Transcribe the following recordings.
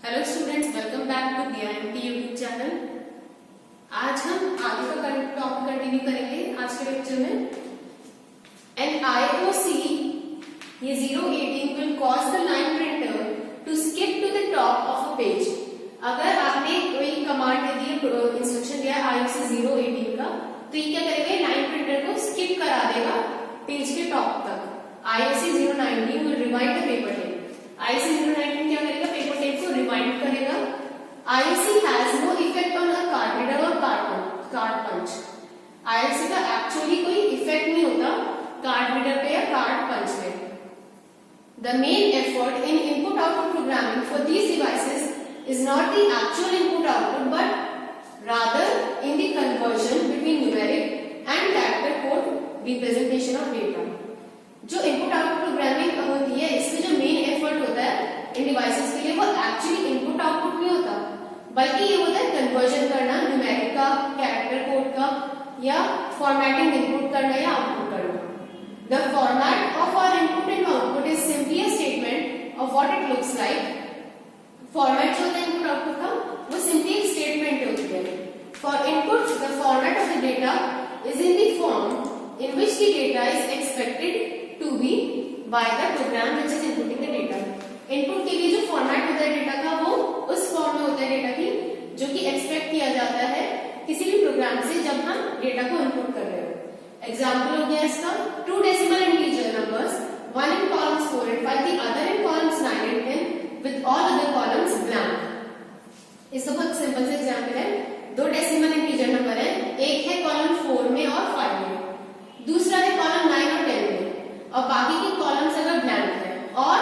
Hello students, welcome back to DIMT YouTube channel. आज हम आगे का टॉपिक कंटिन्यू करेंगे। आज के लेक्चर में एन IOC ये 018 will cause the line printer to skip to the top of a page। अगर आपने कोई कमांड दे दी, इंस्ट्रक्शन दिया IOC 018 का, तो ये क्या करेगा, लाइन प्रिंटर को स्किप करा देगा पेज के टॉप तक। IOC 019 will rewind the paper tape। IOC 019 क्या करेगा, पेपर टेप को रिवाइंड करेगा। IOC has no effect on a card reader or card punch। IOC का एक्चुअली कोई इफेक्ट नहीं होता कार्ड रीडर पे या कार्ड पंच पे। The main effort in input-output programming for these devices is not the actual input-output, but rather in the conversion between numeric and character code representation of data। जो input output programming होती है, इसमें जो main effort होता है इन devices के लिए, वो एक्चुअली इनपुट आउटपुट नहीं होता, बल्कि ये होता है कन्वर्जन करना न्यूमेरिक का, कैरेक्टर कोड का, या फॉर्मेटिंग इनपुट करना या आउटपुट करना। The format of our input and output is simply a statement of what it looks like. Format जो होता है इनपुट आउटपुट का, वो सिंपली एक स्टेटमेंट होती है। For input the format of the data is in the form in which the data is expected to be by the program which is inputting the data। Input के लिए जो format होता है data का, वो उस फॉर्म में होता है डेटा की जो कि एक्सपेक्ट किया जाता है किसी भी प्रोग्राम से जब हम डेटा को इनपुट कर रहे हो। एग्जांपल हो गया इसका 2 decimal integer numbers, one in columns 4 and 5, the other in columns 9 and 10 with all other columns blank। इसका बहुत सिंपल सा एग्जांपल है। 2 डेसिमल इंटीजर नंबर है, एक है कॉलम 4 में और 5 में, दूसरा है कॉलम 9 और 10 में, और बाकी के कॉलम्स अगर ब्लैंक है, और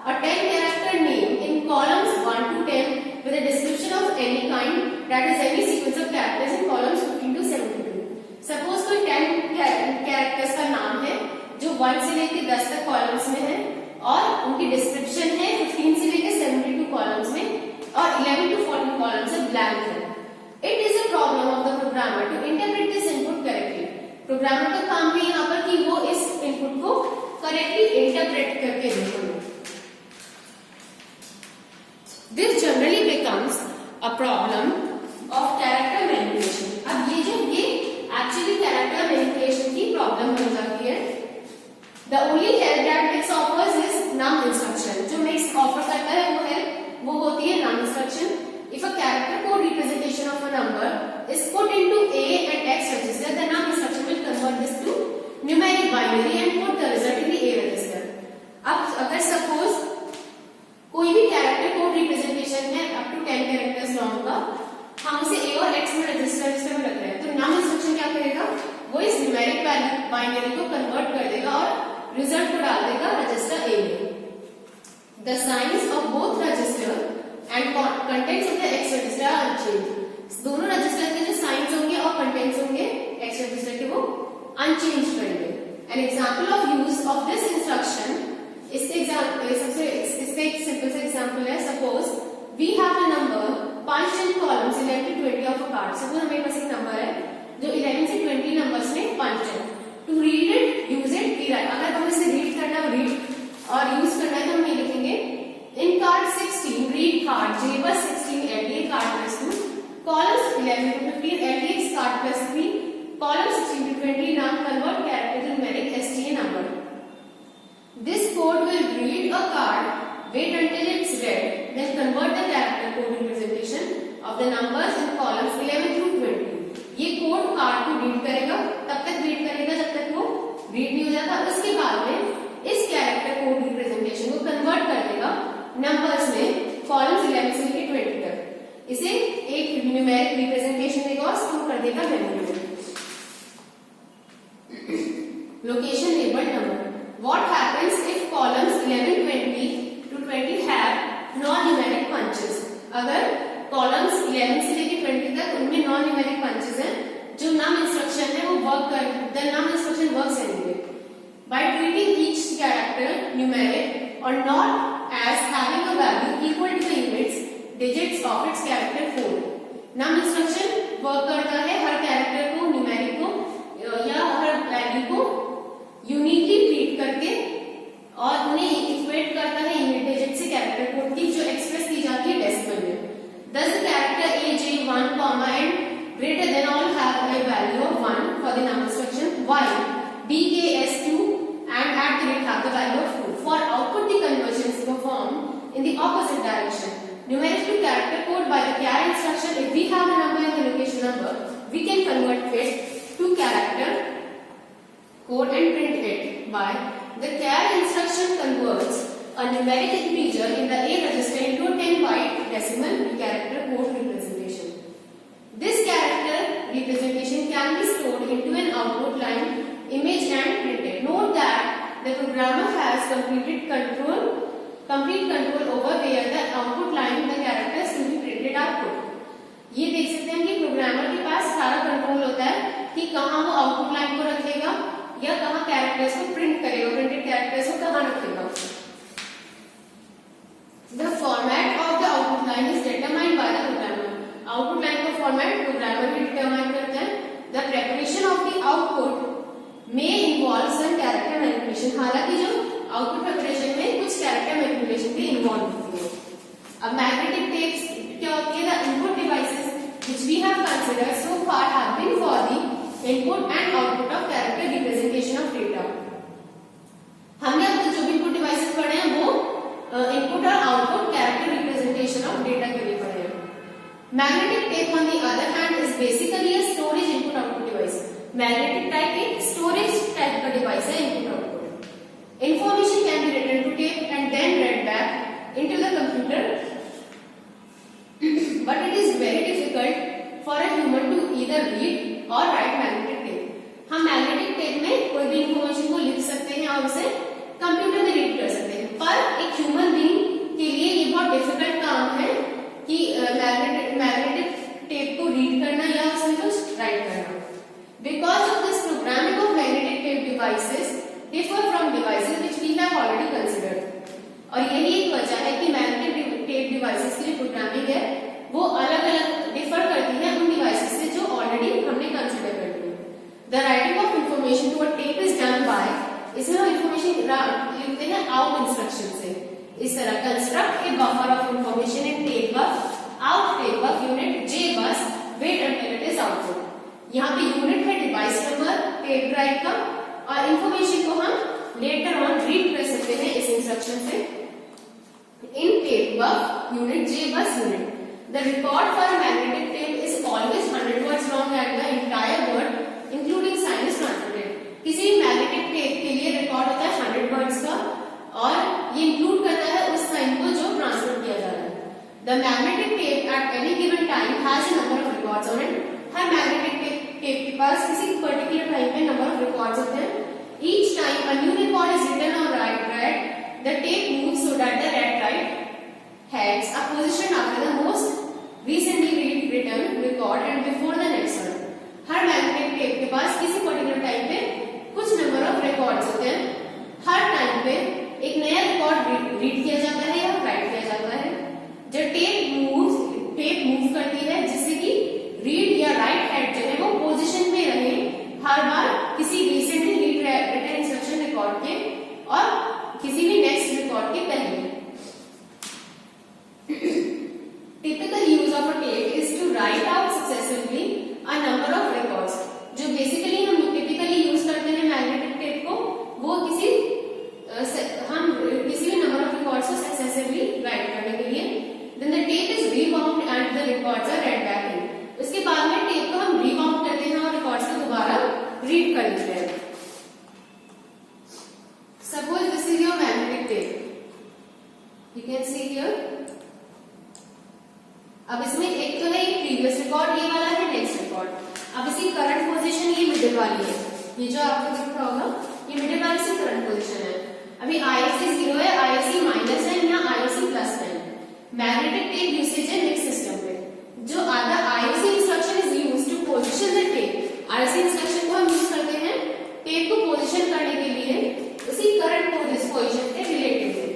a 10 character name in columns 1 to 10 with a description of any kind, that is any sequence of characters in columns 15 to 72। Suppose कोई 10 कैरेक्टर्स का नाम है जो 1 से लेकर 10 तक कॉलम्स में है, और उनकी डिस्क्रिप्शन है 15 से लेकर 72 कॉलम्स में, और 11 to 14 कॉलम्स है ब्लैंक है। It is a problem of the programmer to interpret this input correctly. Programmer का काम है यहाँ पर कि वो इस इनपुट को करेक्टली इंटरप्रेट करके देखे। This generally becomes a problem of character manipulation. अब ये एक्चुअली कैरेक्टर मैनिपुलेशन की प्रॉब्लम बन जाती है। The only help that MIX offers is num instruction. जो मिक्स ऑफर करता है वो हेल्प वो होती है num instruction. If a character code representation of a number is put into A and X register, the num instruction will convert this to numeric binary and put the result in the A register। अब अगर suppose कोई भी character code representation है up to 10 characters long का, हम उसे A और X में रजिस्टर में रख रहे हैं, तो नम इंस्ट्रक्शन क्या करेगा, वो इस न्यूमेरिक बाइनरी को कन्वर्ट कर देगा और रिजल्ट को डाल देगा रजिस्टर A में। The signs of both register and contents of the X register are unchanged। दोनों रजिस्टर के जो साइंस होंगे और कंटेंट्स होंगे X रजिस्टर के, वो अनचेंज रहेंगे। An example of use of this instruction, इसका एक सिंपल सा एग्जांपल है। Suppose we have a number punched in columns 11 to 20 of a card। Suppose हमारे पास एक नंबर है जो 11 से 20 नंबर्स में पंच है। To read it, use it, we write। अगर हमें इसे रीड करना है, रीड और यूज करना है, तो हम ये लिखेंगे in card 16 read card J bus 16 LDA card plus 2 columns 11 to 15 LDX card plus 3 columns 16 to 20 now convert character to numeric STA number। This code will read a card, wait until it's read, then convert the character code representation of the numbers in columns 11 through 20। ये code card को read करेगा, तब तक read करेगा जब तक वो read नहीं हो जाता। उसके बाद में इस कैरेक्टर कोड रिप्रेजेंटेशन को कन्वर्ट कर देगा नंबर्स में कॉलम्स 11 से लेकर 20 तक। इसे एक न्यूमेरिक रिप्रेजेंटेशन देगा और स्टोर कर देगा मेमोरी में। Location label number. What happens if columns 11 20 to 20 have non numeric punches. अगर कॉलम्स 11 से लेकर 20 तक उनमें नॉन न्यूमेरिक पंचेस हैं, जो नम इंस्ट्रक्शन है वो वर्क कर, the num instruction works anyway by treating each character numeric or not as having a value equal to the units digits of its character code। num instruction work करता है हर character को, numeric को या हर value को uniquely treat करके, और उन्हें equate करता है यूनिट डिजिट से कैरेक्टर कोड की जो एक्सप्रेस की जाती है VKS2 and have the value of 2. For output, the conversion is performed in the opposite direction. Numeric to character code by the char instruction. If we have a number in the location number, we can convert it to character code and print it by the char instruction converts a numeric integer in the A register into a 10 byte decimal character code representation. This character representation can be stored into an output line image and printed. Note that the programmer has complete control over where the output line the characters to be printed output. ये देख सकते हैं कि programmer के पास सारा control होता है कि कहाँ वो आउटपुट लाइन को रखेगा या कहाँ कैरेक्टर्स को प्रिंट करेगा, प्रिंटेड कैरेक्टर्स को कहाँ रखेगा. The format of the output line is determined by the programmer. Output line का फॉर्मेट प्रोग्रामर भी डिटरमाइन करता है. The preparation of the output may involve some character manipulation. हालांकि जो आउटपुट प्रिपरेशन में कुछ कैरेक्टर मैनिपुलेशन भी इन्वॉल्व होती है. अब मैग्नेटिक टेप्स क्या होती है? The input devices which we have considered so far have been for the input and output of character representation of data. हमने अब तक जो भी इनपुट डिवाइसेस पढ़े हैं वो इनपुट और output character representation of data के लिए पढ़े हैं. Magnetic tape on the other hand is basically a storage input output device. Magnetic type एक स्टोरेज टाइप का डिवाइस है input output. Information can be written to tape and then read back into the computer, but it is very difficult for a human to either read or write magnetic tape. हम magnetic tape में कोई भी information को लिख सकते हैं और उसे कंप्यूटर में रीड कर सकते हैं, पर एक ह्यूमन बीइंग के लिए ये बहुत डिफिकल्ट काम है कि मैग्नेटिक टेप को रीड करना या उसमें कुछ राइट करना. Because of this programming of magnetic tape devices differ from devices which we have already considered. और यही एक वजह है कि मैग्नेटिक टेप डिवाइसेस की जो प्रोग्रामिंग है वो अलग अलग डिफर करती है उन डिवाइसेस से जो ऑलरेडी हमने कंसीडर कर ली. The writing of information to a tape is done by, इसमें हम इंफॉर्मेशन लिखते हैं आउट इंस्ट्रक्शन से. इस तरह construct a buffer of information in tape buff, out tape buff unit J बस, wait until it is output. यहाँ पे यूनिट है डिवाइस नंबर टेप ड्राइव का और इंफॉर्मेशन को हम लेटर ऑन रीड कर सकते हैं इस इंस्ट्रक्शन से. इन tape buff unit J bus unit, the record for magnetic tape is always 100 words long and the entire word including sign is translated. किसी मैग्नेटिक टेप के लिए रिकॉर्ड होता है 100 वर्ड्स का और ये इंक्लूड करता है उस साइन को जो ट्रांसलेट किया जा रहा है. The magnetic tape at any given time has a number of records on it. हर मैग्नेटिक टेप के पास किसी पर्टिकुलर टाइम पे नंबर ऑफ रिकॉर्ड्स होते हैं. Each time a new record is written और read, the tape moves so that the read-write heads are positioned after the most recently written record and before the next one. Her magnetic tape के पास किसी particular time पे कुछ number of records होते हैं. हर time पे एक नया रिकॉर्ड रीड किया जाता है या राइट किया जाता है. जब टेप मूव करती है जिससे कि रीड या राइट हेड जो है वो पोजीशन में रहे हर बार किसी रिसेंटली रिटन इंस्ट्रक्शन रिकॉर्ड के और किसी भी नेक्स्ट रिकॉर्ड के पहले. Typical use of a tape is to write out successively a number of records. जो बेसिकली हम टिपिकली यूज करते हैं मैग्नेटिक टेप को वो हम किसी भी नंबर ऑफ रिकॉर्ड्स को सक्सेसिवली राइट करने के लिए. Then the tape is rebound and the records are read back in. उसके बाद में टेप को हम रीबाउंड करते हैं और रिकॉर्ड्स को दोबारा रीड कर लेते हैं. Suppose this is your magnetic tape. You can see here. अब इसमें एक तो है ये प्रीवियस रिकॉर्ड, ये वाला है नेक्स्ट रिकॉर्ड. अब इसकी करंट पोजीशन ये मिडिल वाली है. ये जो आपको दिख रहा होगा ये मिडिल वाली से करंट पोजीशन है. अभी ISC 0 है, ISC माइनस है या ISC प्लस है. मैग्नेटिक टेप यूसेज है नेक्स्ट सिस्टम पे. जो आधा ISC instruction is used to position the tape. ISC instruction को हम यूज करते हैं टेप को पोजीशन करने के लिए उसी करंट पोजीशन के रिलेटेड है.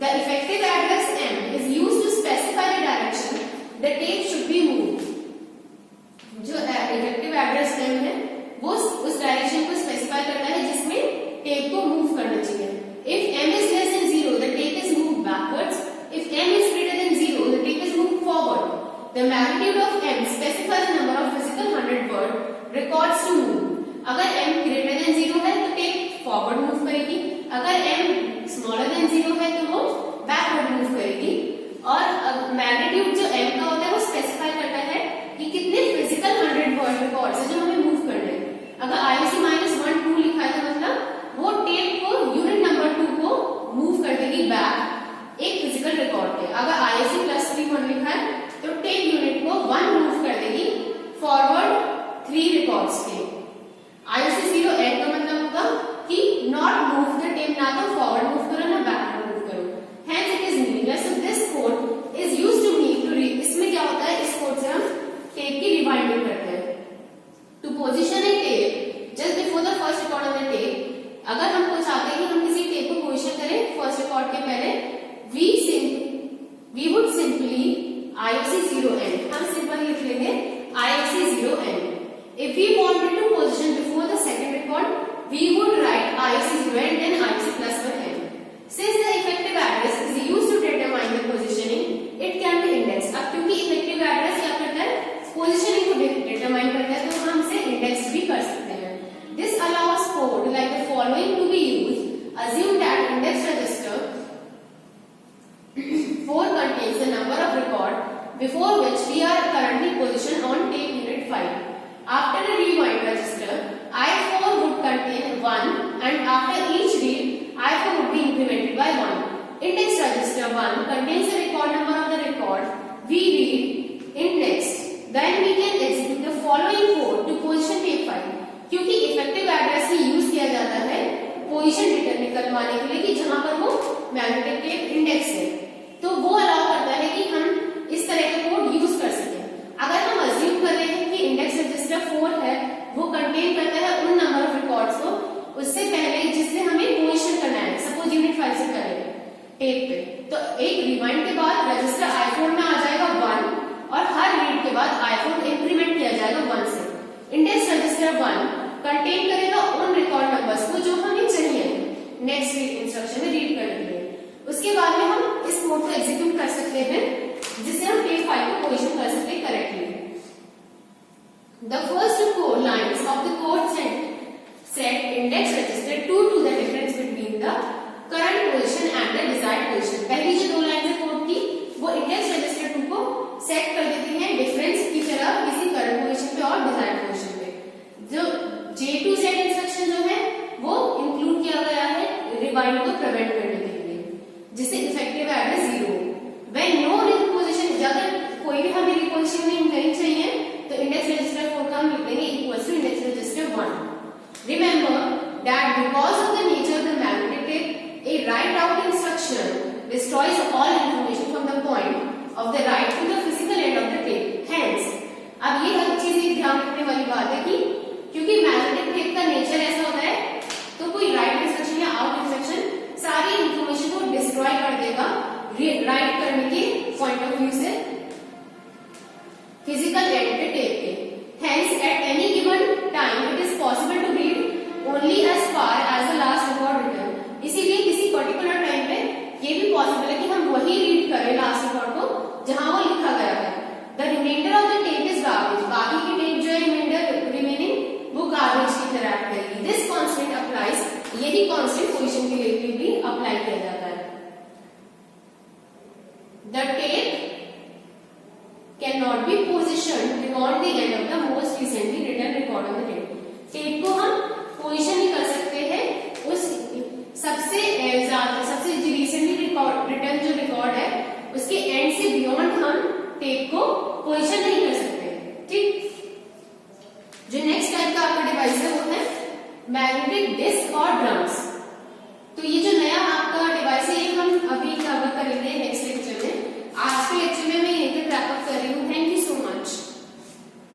The effective address M is used to specify the direction the tape should be move. जो इफेक्टिव एड्रेस M है वो उस डायरेक्शन को स्पेसिफाई करता है जिसमें टेप को मूव करना चाहिए. If M is less than 0 the tape is moved backwards. If M is greater than 0 the tape is moved forward. The magnitude of M specifies the number of physical 100 word records to move. अगर M greater than 0 है तो अगर IAC+3 लिखा है तो tape unit को 1 move कर देगी फॉरवर्ड 3 रिकॉर्ड्स के। IAC0 एंड का मतलब होगा कि नॉट मूव द टेप, ना तो फॉरवर्ड मूव करो ना बैकवर्ड मूव करो, hence it is meaningless. So this code is used to mean to read. इसमें क्या होता है, इस कोड से हम टेप की रिवाइंडिंग करते हैं। To position a tape just before the first record of the tape, अगर हमको चाहते हैं कि हम किसी टेप को पोजीशन करें फर्स्ट रिकॉर्ड के पहले, वी वुड सिंपली IAC0N, हम सिंपल लिख लेंगे IAC0N। If we wanted to position before the second record, we would write IAC0N then IAC+1N. Since the effective address is used to determine the positioning, it can be indexed. अब क्योंकि effective address क्या करता है, positioning को determine करता है, तो हम इसे index भी कर सकते हैं। This allows code like the following to be used. Assume that index register 4 contains the number of record before which we are currently positioned on tape unit 5. After a rewind register, I4 would contain 1 and after each read, I4 would be incremented by 1. Index register 1 contains the record number of the record we read indexed. Then we can execute the following code to position tape 5. क्योंकि effective address ही use किया जाता है position निकलवाने के लिए कि जहां पर वो मैग्नेटिक टेप इंडेक्स है, तो वो अलाउ करता है कि हम इस तरह का कोड यूज कर सकें। अगर हम अज्यूम कर रहे हैं कि इंडेक्स रजिस्टर 4 है, वो कंटेन करता है उन नंबर ऑफ रिकॉर्ड्स को उससे पहले जिससे हमें पोजीशन करना है, सपोज यूनिट 5 से करेंगे टेप पे, तो एक रिवाइंड के बाद रजिस्टर I4 में आ जाएगा 1 और हर रीड के बाद I4 इंक्रीमेंट किया जाएगा 1 से। इंडेक्स रजिस्टर 1 कंटेन करेगा उन रिकॉर्ड नंबर्स को जो हमें चाहिए नेक्स्ट रीड इंस्ट्रक्शन में रीड करने के लिए। उसके बाद में हम इस कोड को एग्जीक्यूट कर सकते हैं जिससे हम टेप 5 को पोजीशन कर सकते हैं correctly. The first 4 lines of the code set index register 2 to the difference between the current position and the desired position. पहली जो 2 लाइन है कोड की वो इंडेक्स रजिस्टर 2 को सेट कर देती है डिफरेंस की तरह किसी करंट पोजीशन पे और डिजायर्ड पोजीशन पे। जो J to Z इंस्ट्रक्शन जो है वो इंक्लूड किया गया है रिवाइंड को प्रिवेंट करने के लिए, जिससे effective address 0। When no reposition, अगर कोई भी हमें रिपोजिशन नहीं चाहिए तो इंडेक्स रजिस्टर 4 का हम लिख देंगे equals to index register 1। Remember that because of the nature of the magnetic tape, a write out instruction destroys all information from the point of the write to the physical end of the tape. Hence, अब ये हर चीज एक ध्यान रखने वाली बात है कि क्योंकि मैग्नेटिक टेप का नेचर ऐसा होता है, तो कोई राइट इंस्ट्रक्शन या आउट इंस्ट्रक्शन सारी इंफॉर्मेशन को डिस्ट्रॉय कर देगा राइट करने के पॉइंट ऑफ व्यू से फिजिकल एंड पे टेप के। Hence, at any given time, it is possible to read only as far as the last record written. इसीलिए किसी पर्टिकुलर टाइम पे ये भी पॉसिबल है कि हम वही रीड करें लास्ट रिकॉर्ड को जहां वो लिखा गया है। The remainder of the tape is garbage. बाकी की टेप जो है रिमेनिंग वो गार्बेज की तरह एक्ट करेगी। This constant applies. यही कांस्टेंट पोजीशन के लिए भी अप्लाई किया जाता है। The tape cannot be positioned beyond the end of the most recently written record on the tape. Tape को हम पोजीशन नहीं कर सकते हैं उस सबसे रिसेंटली रिटर्न जो रिकॉर्ड है उसके एंड से बियॉन्ड हम टेप को पोजीशन नहीं